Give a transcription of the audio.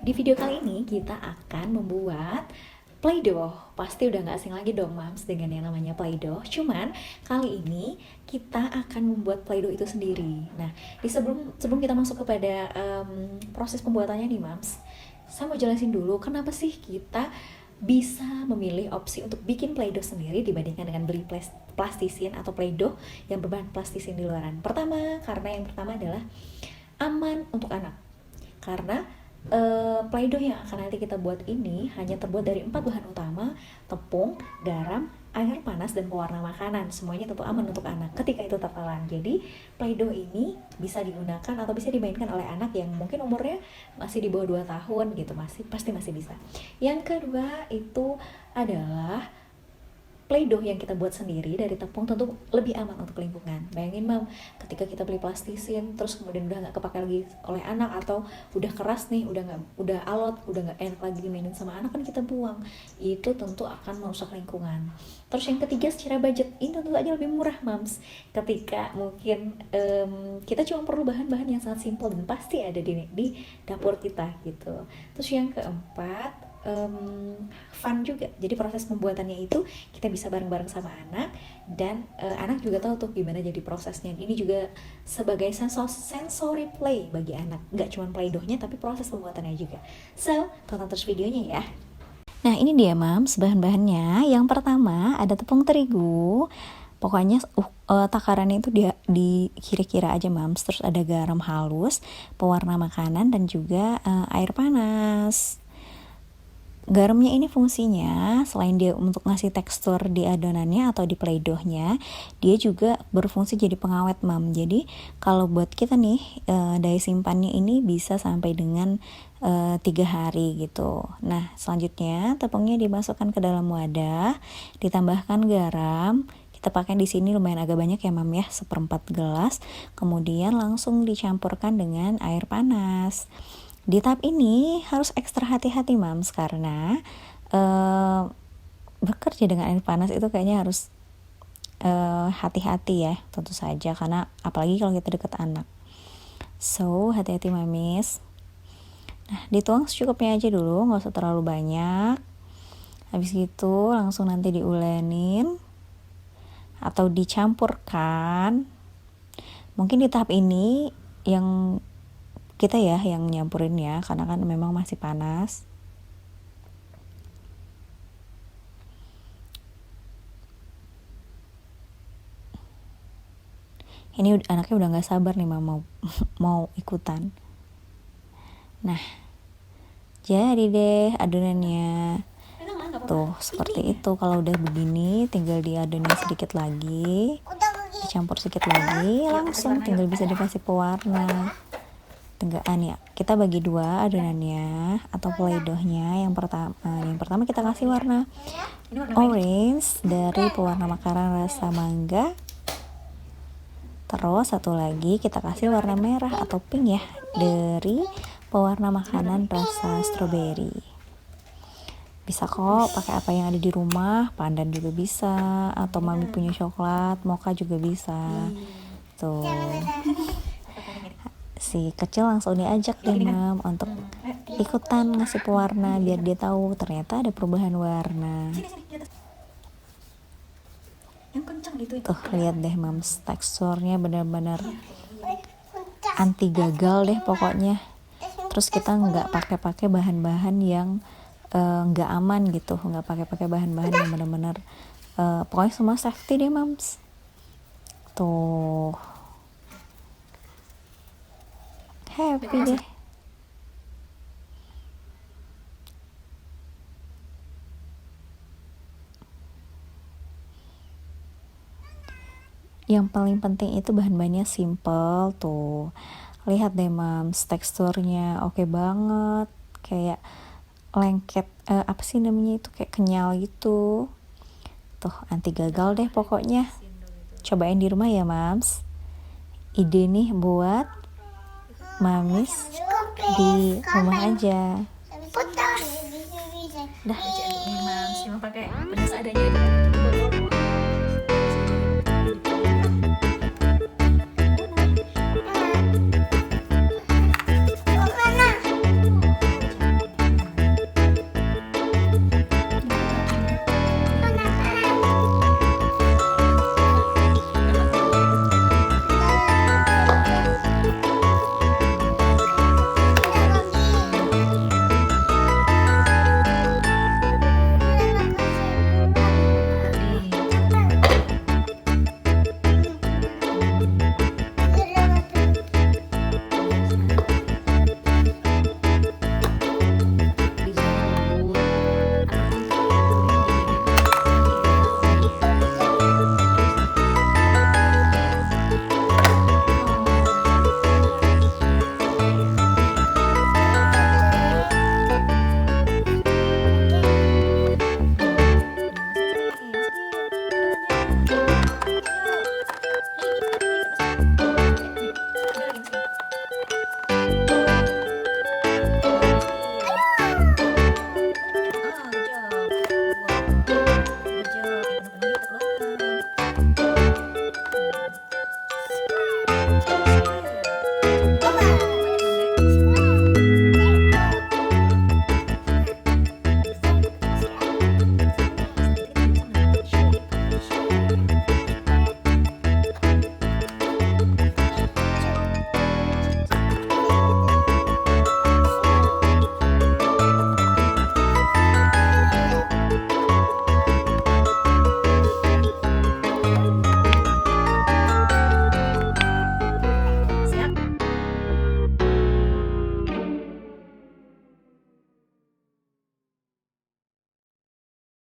Di video kali ini kita akan membuat Play-Doh. Pasti udah gak asing lagi dong Mams dengan yang namanya Play-Doh. Cuman kali ini kita akan membuat Play-Doh itu sendiri. Nah, sebelum kita masuk kepada proses pembuatannya nih Mams, saya mau jelasin dulu kenapa sih kita bisa memilih opsi untuk bikin Play-Doh sendiri dibandingkan dengan beli plastisin atau Play-Doh yang berbahan plastisin di luaran. Karena yang pertama adalah aman untuk anak. Karena Play-Doh yang akan nanti kita buat ini hanya terbuat dari 4 bahan utama: tepung, garam, air panas, dan pewarna makanan. Semuanya tentu aman untuk anak ketika itu tertelan. Jadi Play-Doh ini bisa digunakan atau bisa dimainkan oleh anak yang mungkin umurnya masih di bawah 2 tahun gitu, pasti masih bisa. Yang kedua itu adalah Play-Doh yang kita buat sendiri dari tepung tentu lebih aman untuk lingkungan. Bayangin Mam, ketika kita beli plastisin terus kemudian udah nggak kepake lagi oleh anak, atau udah keras nih, udah alot, udah nggak enak lagi dimainin sama anak, kan kita buang. Itu tentu akan merusak lingkungan. Terus yang ketiga, secara budget ini tentu saja lebih murah Mams, ketika mungkin kita cuma perlu bahan-bahan yang sangat simpel dan pasti ada di dapur kita gitu. Terus yang keempat, fun juga. Jadi proses pembuatannya itu kita bisa bareng-bareng sama anak, dan anak juga tahu tuh gimana jadi prosesnya. Ini juga sebagai sensory play bagi anak, nggak cuma Play-Dohnya tapi proses pembuatannya juga. So, tonton terus videonya ya. Nah, ini dia Mams bahan-bahannya. Yang pertama ada tepung terigu. Pokoknya takarannya itu di kira-kira aja Mams. Terus ada garam halus, pewarna makanan, dan juga air panas. Garamnya ini fungsinya selain dia untuk ngasih tekstur di adonannya atau di Play-Dohnya, dia juga berfungsi jadi pengawet Mam. Jadi kalau buat kita nih, daya simpannya ini bisa sampai dengan 3 hari gitu. Nah, selanjutnya tepungnya dimasukkan ke dalam wadah, ditambahkan garam. Kita pakai di sini lumayan agak banyak ya Mam ya, 1/4 gelas. Kemudian langsung dicampurkan dengan air panas. Di tahap ini harus ekstra hati-hati Mams, karena bekerja dengan air panas itu kayaknya harus hati-hati ya, tentu saja, karena apalagi kalau kita deket anak. So, hati-hati Mamis. Nah, dituang secukupnya aja dulu, nggak usah terlalu banyak. Habis gitu langsung nanti diulenin atau dicampurkan. Mungkin di tahap ini yang kita ya yang nyampurin ya, karena kan memang masih panas. Ini anaknya udah nggak sabar nih mau ikutan. Nah, jadi deh adonannya. Tuh seperti itu. Kalau udah begini tinggal diadonin sedikit lagi, dicampur sedikit lagi, langsung tinggal bisa dikasih pewarna. Tegaan ya, kita bagi 2 adonannya atau Play-Dohnya. Yang pertama kita kasih warna orange dari pewarna makanan rasa mangga. Terus satu lagi kita kasih warna merah atau pink ya, dari pewarna makanan rasa strawberry. Bisa kok pakai apa yang ada di rumah, pandan juga bisa, atau mami punya coklat mocha juga bisa. Tuh, si kecil langsung diajak deh Mam untuk ikutan ngasih pewarna, biar dia tahu ternyata ada perubahan warna. Tuh lihat deh Mams, teksturnya benar-benar anti gagal deh pokoknya. Terus kita nggak pakai bahan-bahan yang nggak aman gitu, nggak pakai bahan-bahan yang benar-benar pokoknya semua safety deh Mams. Tuh happy deh. Yang paling penting itu bahan-bahannya simple tuh. Lihat deh Mams, teksturnya oke banget, kayak lengket, apa sih namanya itu, kayak kenyal gitu. Tuh anti gagal deh pokoknya. Cobain di rumah ya Mams. Ide nih buat Mamis di rumah aja. Dah, cuma pakai beras adanya.